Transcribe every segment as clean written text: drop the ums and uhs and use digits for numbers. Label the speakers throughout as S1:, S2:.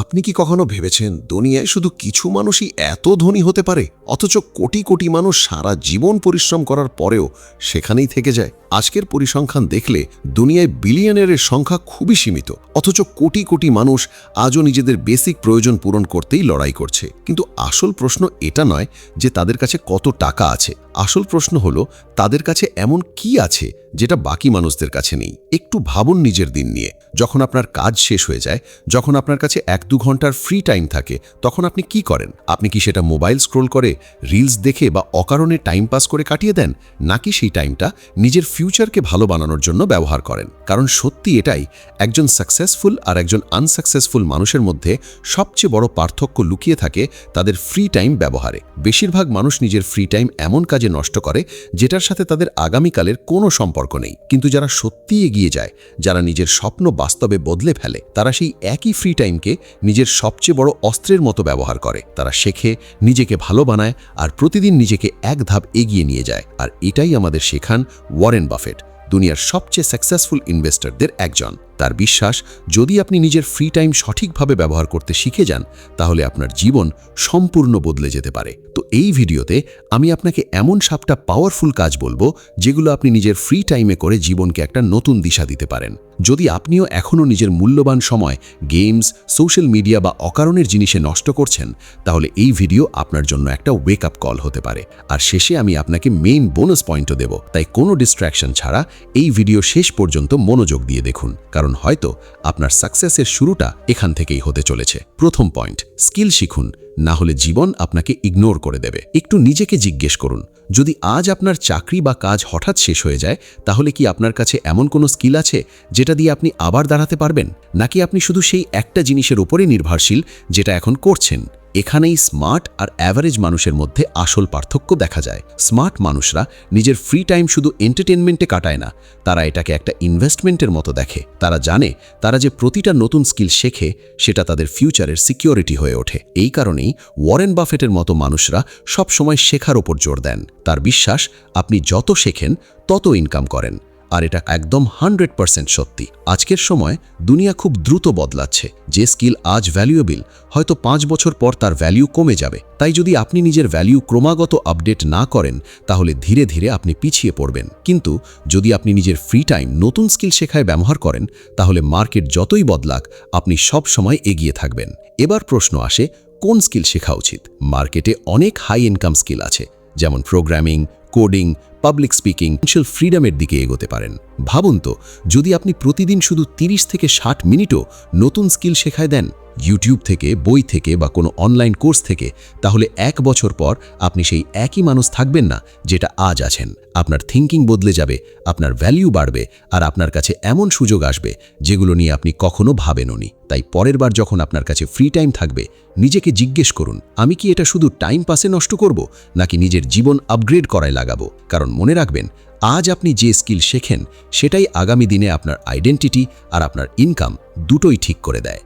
S1: আপনি কি কখনো ভেবেছেন দুনিয়ায় শুধু কিছু মানুষই এত ধনী হতে পারে, অথচ কোটি কোটি মানুষ সারা জীবন পরিশ্রম করার পরেও সেখানেই থেকে যায়? আজকের পরিসংখ্যান দেখলে দুনিয়ায় বিলিয়নারের সংখ্যা খুবই সীমিত, অথচ কোটি কোটি মানুষ আজও নিজেদের বেসিক প্রয়োজন পূরণ করতেই লড়াই করছে। কিন্তু আসল প্রশ্ন এটা নয় যে তাদের কাছে কত টাকা আছে, আসল প্রশ্ন হলো তাদের কাছে এমন কি আছে যেটা বাকি মানুষদের কাছে নেই। একটু ভাবুন নিজের দিন নিয়ে। যখন আপনার কাজ শেষ হয়ে যায়, যখন আপনার কাছে 1-2 ঘন্টার ফ্রি টাইম থাকে, তখন আপনি কি করেন? আপনি কি সেটা মোবাইল স্ক্রোল করে, রিলস দেখে বা অকারণে টাইম পাস করে কাটিয়ে দেন, নাকি সেই টাইমটা নিজের ফিউচারকে ভালো বানানোর জন্য ব্যবহার করেন? কারণ সত্যি এটাই, একজন সাকসেসফুল আর একজন আনসাকসেসফুল মানুষের মধ্যে সবচেয়ে বড় পার্থক্য লুকিয়ে থাকে তাদের ফ্রি টাইম ব্যবহারে। বেশিরভাগ মানুষ নিজের ফ্রি টাইম এমন কাজে নষ্ট করে যেটার সাথে তাদের আগামীকালের কোনো সম্পর্ক নেই। কিন্তু যারা সত্যি এগিয়ে যায়, যারা নিজের স্বপ্ন বাস্তবে বদলে ফেলে, তারা সেই একই ফ্রি টাইমকে নিজের সবচেয়ে বড় অস্ত্রের মতো ব্যবহার করে। তারা শেখে, নিজেকে ভালো বানায় আর প্রতিদিন নিজেকে এক ধাপ এগিয়ে নিয়ে যায়। আর এটাই আমাদের শেখান ওয়ারেন বাফেট, দুনিয়ার সবচেয়ে সাকসেসফুল ইনভেস্টরদের একজন। তার বিশ্বাস, যদি আপনি নিজের ফ্রি টাইম সঠিকভাবে ব্যবহার করতে শিখে যান, তাহলে আপনার জীবন সম্পূর্ণ বদলে যেতে পারে। তো এই ভিডিওতে আমি আপনাকে এমন 7টা পাওয়ারফুল কাজ বলবো যেগুলো আপনি নিজের ফ্রি টাইমে করে জীবনকে একটা নতুন দিশা দিতে পারেন। যদি আপনিও এখনও নিজের মূল্যবান সময় গেমস, সোশ্যাল মিডিয়া বা অকারণের জিনিসে নষ্ট করছেন, তাহলে এই ভিডিও আপনার জন্য একটা ওয়েক আপ কল হতে পারে। আর শেষে আমি আপনাকে মেইন বোনাস পয়েন্টও দেব, তাই কোনো ডিস্ট্র্যাকশন ছাড়া এই ভিডিও শেষ পর্যন্ত মনোযোগ দিয়ে দেখুন, কারণ হয়তো আপনার সাকসেসের শুরুটা এখান থেকেই হতে চলেছে। প্রথম পয়েন্ট, স্কিল শিখুন, না হলে জীবন আপনাকে ইগনোর করে দেবে। একটু নিজেকে জিজ্ঞেস করুন, যদি আজ আপনার চাকরি বা কাজ হঠাৎ শেষ হয়ে যায়, তাহলে কি আপনার কাছে এমন কোনো স্কিল আছে যেটা দিয়ে আপনি আবার দাঁড়াতে পারবেন? নাকি আপনি শুধু সেই একটা জিনিসের উপরে নির্ভরশীল যেটা এখন করছেন? এখানেই স্মার্ট আর অ্যাভারেজ মানুষের মধ্যে আসল পার্থক্য দেখা যায়। স্মার্ট মানুষরা নিজের ফ্রি টাইম শুধু এন্টারটেনমেন্টে কাটায় না, তারা এটাকে একটা ইনভেস্টমেন্টের মতো দেখে। তারা জানে তারা যে প্রতিটা নতুন স্কিল শেখে সেটা তাদের ফিউচারের সিকিউরিটি হয়ে ওঠে। এই কারণেই ওয়ারেন বাফেটের মতো মানুষরা সবসময় শেখার ওপর জোর দেন। তার বিশ্বাস, আপনি যত শেখেন তত ইনকাম করেন। আর এটা একদম 100% সত্যি। আজকের সময় দুনিয়া খুব দ্রুত বদলাচ্ছে। যে স্কিল আজ ভ্যালুয়েবল, হয়তো 5 বছর পর তার ভ্যালু কমে যাবে। তাই যদি আপনি নিজের ভ্যালু ক্রমাগত আপডেট না করেন, তাহলে ধীরে ধীরে আপনি পিছিয়ে পড়বেন। কিন্তু যদি আপনি নিজের ফ্রি টাইম নতুন স্কিল শেখায় ব্যবহার করেন, তাহলে মার্কেট যতই বদলাক, আপনি সব সময় এগিয়ে থাকবেন। এবার প্রশ্ন আসে, কোন স্কিল শেখা উচিত? মার্কেটে অনেক হাই ইনকাম স্কিল আছে, যেমন programming, coding, public speaking. Financial ফ্রিডমের দিকে এগোতে পারেন। ভাবুন তো, যদি আপনি প্রতিদিন শুধু 30 থেকে 60 মিনিটও নতুন স্কিল শেখায় দেন, ইউটিউব থেকে, বই থেকে বা কোনো অনলাইন কোর্স থেকে, তাহলে 1 বছর পর আপনি সেই একই মানুষ থাকবেন না যেটা আজ আছেন। আপনার থিঙ্কিং বদলে যাবে, আপনার ভ্যালু বাড়বে, আর আপনার কাছে এমন সুযোগ আসবে যেগুলো নিয়ে আপনি কখনো ভাবেননি। তাই পরের বার যখন আপনার কাছে ফ্রি টাইম থাকবে, নিজেকে জিজ্ঞেস করুন, আমি কি এটা শুধু টাইম পাসে নষ্ট করব, নাকি নিজের জীবন আপগ্রেড করায় লাগাবো? কারণ মনে রাখবেন, আজ আপনি যে স্কিল শেখেন সেটাই আগামী দিনে আপনার আইডেন্টিটি আর আপনার ইনকাম দুটোই ঠিক করে দেয়।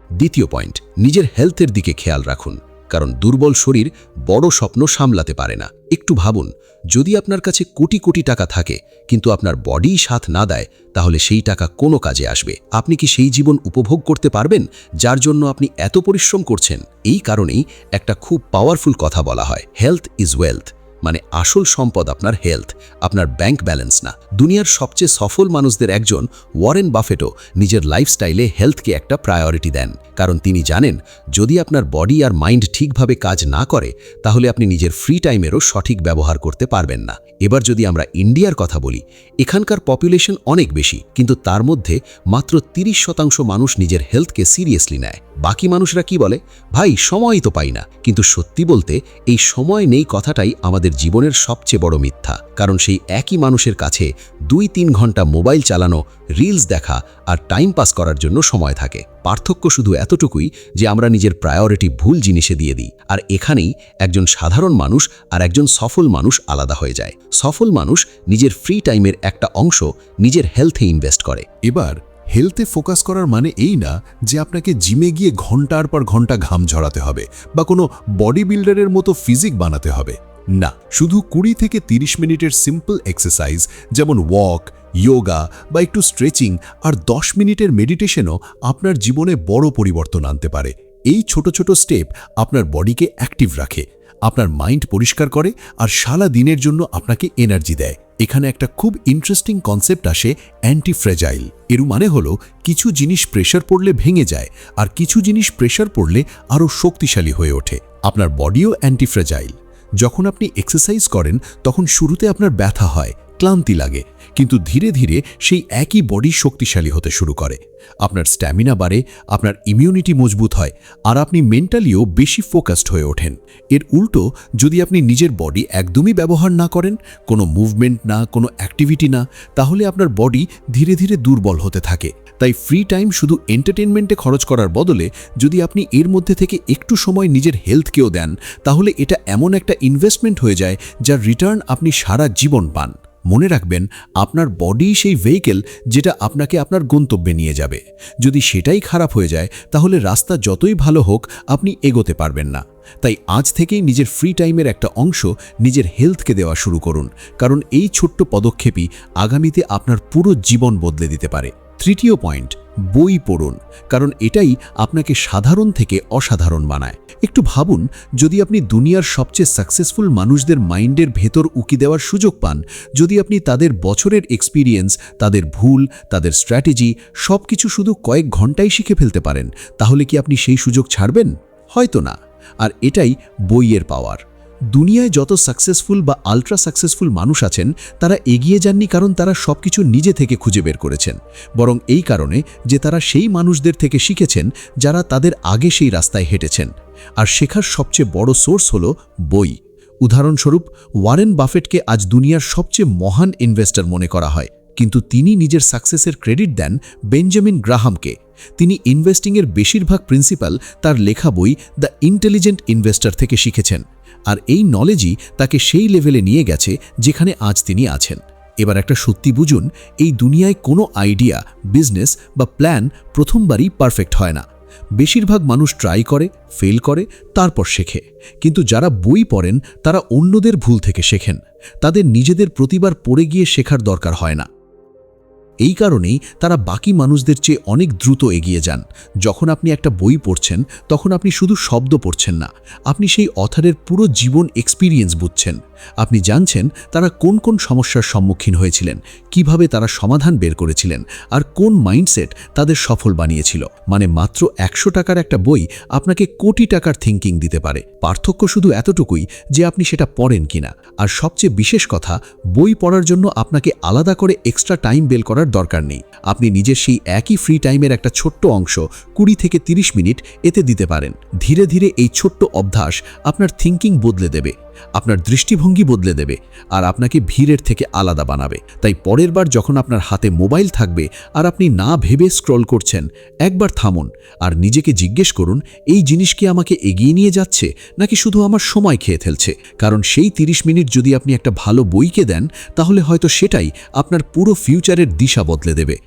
S1: দ্বিতীয় পয়েন্ট, নিজের হেলথের দিকে খেয়াল রাখুন, কারণ দুর্বল শরীর বড় স্বপ্ন সামলাতে পারে না। একটু ভাবুন, যদি আপনার কাছে কোটি কোটি টাকা থাকে কিন্তু আপনার বডি সাথ না দেয়, তাহলে সেই টাকা কোনো কাজে আসবে? আপনি কি সেই জীবন উপভোগ করতে পারবেন যার জন্য আপনি এত পরিশ্রম করছেন? এই কারণেই একটা খুব পাওয়ারফুল কথা বলা হয়, হেলথ ইজ ওয়েলথ। মানে আসল সম্পদ আপনার হেলথ, আপনার ব্যাংক ব্যালেন্স না। দুনিয়ার সবচেয়ে সফল মানুষদের একজন ওয়ারেন বাফেটও নিজের লাইফস্টাইলে হেলথকে একটা প্রায়োরিটি দেন, কারণ তিনি জানেন, যদি আপনার বডি আর মাইন্ড ঠিকভাবে কাজ না করে, তাহলে আপনি নিজের ফ্রি টাইমেরও সঠিক ব্যবহার করতে পারবেন না। এবার যদি আমরা ইন্ডিয়ার কথা বলি, এখানকার পপুলেশন অনেক বেশি, কিন্তু তার মধ্যে মাত্র 30% মানুষ নিজের হেলথকে সিরিয়াসলি নেয়। বাকি মানুষরা কি বলে, ভাই সময়ই তো পাই না। কিন্তু সত্যি বলতে, এই সময় নেই কথাটাই আমাদের জীবনের সবচেয়ে বড় মিথ্যা। কারণ সেই একই মানুষের কাছে 2-3 ঘন্টা মোবাইল চালানো, রিলস দেখা আর টাইম পাস করার জন্য সময় থাকে। পার্থক্য শুধু এতটুকুই যে আমরা নিজের প্রায়োরিটি ভুল জিনিসে দিয়ে দিই। আর এখানেই একজন সাধারণ মানুষ আর একজন সফল মানুষ আলাদা হয়ে যায়। সফল মানুষ নিজের ফ্রি টাইমের একটা অংশ নিজের হেলথে ইনভেস্ট করে।
S2: এবার হেলথে ফোকাস করার মানে এই না যে আপনাকে জিমে গিয়ে ঘন্টার পর ঘন্টা ঘাম ঝরাতে হবে বা কোনো বডি বিল্ডারের মতো ফিজিক বানাতে হবে। না, শুধু 20 থেকে 30 মিনিটের সিম্পল এক্সারসাইজ যেমন ওয়াক, যোগা বা একটু স্ট্রেচিং আর 10 মিনিটের মেডিটেশনও আপনার জীবনে বড় পরিবর্তন আনতে পারে। এই ছোট ছোট স্টেপ আপনার বডিকে অ্যাক্টিভ রাখে, আপনার মাইন্ড পরিষ্কার করে আর সারা দিনের জন্য আপনাকে এনার্জি দেয়। এখানে একটা খুব ইন্টারেস্টিং কনসেপ্ট আসে, অ্যান্টি ফ্র্যাজাইল। এর মানে হলো কিছু জিনিস প্রেশার পড়লে ভেঙে যায় আর কিছু জিনিস প্রেশার পড়লে আরও শক্তিশালী হয়ে ওঠে। আপনার বডিও অ্যান্টি ফ্র্যাজাইল। যখন আপনি এক্সারসাইজ করেন তখন শুরুতে আপনার ব্যথা হয়, ক্লান্তি লাগে, কিন্তু ধীরে ধীরে সেই একই বডি শক্তিশালী হতে শুরু করে। আপনার স্ট্যামিনা বাড়ে, আপনার ইমিউনিটি মজবুত হয় আর আপনি মেন্টালিও বেশি ফোকাসড হয়ে ওঠেন। এর উল্টো যদি আপনি নিজের বডি একদমই ব্যবহার না করেন, কোনো মুভমেন্ট না, কোনো অ্যাক্টিভিটি না, তাহলে আপনার বডি ধীরে ধীরে দুর্বল হতে থাকে। তাই ফ্রি টাইম শুধু এন্টারটেনমেন্টে খরচ করার বদলে যদি আপনি এর মধ্যে থেকে একটু সময় নিজের হেলথকেও দেন, তাহলে এটা এমন একটা ইনভেস্টমেন্ট হয়ে যায় যার রিটার্ন আপনি সারা জীবন পান। মনে রাখবেন, আপনার বডি সেই ভেহিকেল যেটা আপনাকে আপনার গন্তব্যে নিয়ে যাবে। যদি সেটাই খারাপ হয়ে যায়, তাহলে রাস্তা যতই ভালো হোক আপনি এগোতে পারবেন না। তাই আজ থেকেই নিজের ফ্রি টাইমের একটা অংশ নিজের হেলথকে দেওয়া শুরু করুন, কারণ এই ছোট্ট পদক্ষেপই আগামীতে আপনার পুরো জীবন বদলে দিতে পারে। তৃতীয় পয়েন্ট, বই পড়ুন, কারণ এটাই আপনাকে সাধারণ থেকে অসাধারণ বানায়। একটু ভাবুন, যদি আপনি দুনিয়ার সবচেয়ে সাকসেসফুল মানুষদের মাইন্ডের ভেতর উকি দেওয়ার সুযোগ পান, যদি আপনি তাদের বছরের এক্সপিরিয়েন্স, তাদের ভুল, তাদের স্ট্র্যাটেজি সব কিছু শুধু কয়েক ঘন্টায় শিখে ফেলতে পারেন, তাহলে কি আপনি সেই সুযোগ ছাড়বেন? হয়তো না। আর এটাই বইয়ের পাওয়ার। দুনিয়ায় যত সাকসেসফুল বা আলট্রা সাকসেসফুল মানুষ আছেন, তারা এগিয়ে যাননি কারণ তারা সবকিছু নিজে থেকে খুঁজে বের করেছেন, বরং এই কারণে যে তারা সেই মানুষদের থেকে শিখেছেন যারা তাদের আগে সেই রাস্তায় হেঁটেছেন। আর শেখার সবচেয়ে বড় সোর্স হলো বই। উদাহরণস্বরূপ, ওয়ারেন বাফেটকে আজ দুনিয়ার সবচেয়ে মহান ইনভেস্টর মনে করা হয়, কিন্তু তিনি নিজের সাকসেসের ক্রেডিট দেন বেঞ্জামিন গ্রাহামকে। তিনি ইনভেস্টিংয়ের বেশিরভাগ প্রিন্সিপাল তার লেখা বই দ্য ইন্টেলিজেন্ট ইনভেস্টর থেকে শিখেছেন, আর এই নলেজই তাকে সেই লেভেলে নিয়ে গেছে যেখানে আজ তিনি আছেন। এবার একটা সত্যি বুঝুন, এই দুনিয়ায় কোনো আইডিয়া, বিজনেস বা প্ল্যান প্রথমবারই পারফেক্ট হয় না। বেশিরভাগ মানুষ ট্রাই করে, ফেল করে, তারপর শেখে। কিন্তু যারা বই পড়েন তারা অন্যদের ভুল থেকে শেখেন। তাদের নিজেদের প্রতিবার পড়ে গিয়ে শেখার দরকার হয় না। এই কারণেই তারা বাকি মানুষদের চেয়ে অনেক দ্রুত এগিয়ে যান। যখন আপনি একটা বই পড়ছেন, তখন আপনি শুধু শব্দ পড়ছেন না, আপনি সেই অথরের পুরো জীবন এক্সপিরিয়েন্স বুঝছেন। আপনি জানছেন তারা কোন কোন সমস্যার সম্মুখীন হয়েছিলেন, কিভাবে তারা সমাধান বের করেছিলেন, আর কোন মাইন্ডসেট তাদের সফল বানিয়েছিল। মানে মাত্র 100 টাকার একটা বই আপনাকে কোটি টাকার থিঙ্কিং দিতে পারে। পার্থক্য শুধু এতটুকুই যে আপনি সেটা পড়েন কিনা। আর সবচেয়ে বিশেষ কথা, বই পড়ার জন্য আপনাকে আলাদা করে এক্সট্রা টাইম বের করার দরকার নেই। আপনি নিজের সেই একই ফ্রি টাইমের একটা ছোট্ট অংশ 20 থেকে 30 মিনিট এতে দিতে পারেন। ধীরে ধীরে এই ছোট্ট অভ্যাস আপনার থিঙ্কিং বদলে দেবে, আপনার দৃষ্টিভঙ্গি বদলে দেবে আর আপনাকে ভিড়ের থেকে আলাদা বানাবে। তাই পরের বার যখন আপনার হাতে মোবাইল থাকবে আর আপনি না ভেবে স্ক্রল করছেন, একবার থামুন আর নিজেকে জিজ্ঞেস করুন, এই জিনিস কি আমাকে এগিয়ে নিয়ে যাচ্ছে নাকি শুধু আমার সময় খেয়ে ফেলছে? কারণ সেই 30 মিনিট যদি আপনি একটা ভালো বইকে দেন, তাহলে হয়তো সেটাই আপনার পুরো ফিউচারের দিশা বদলে দেবে।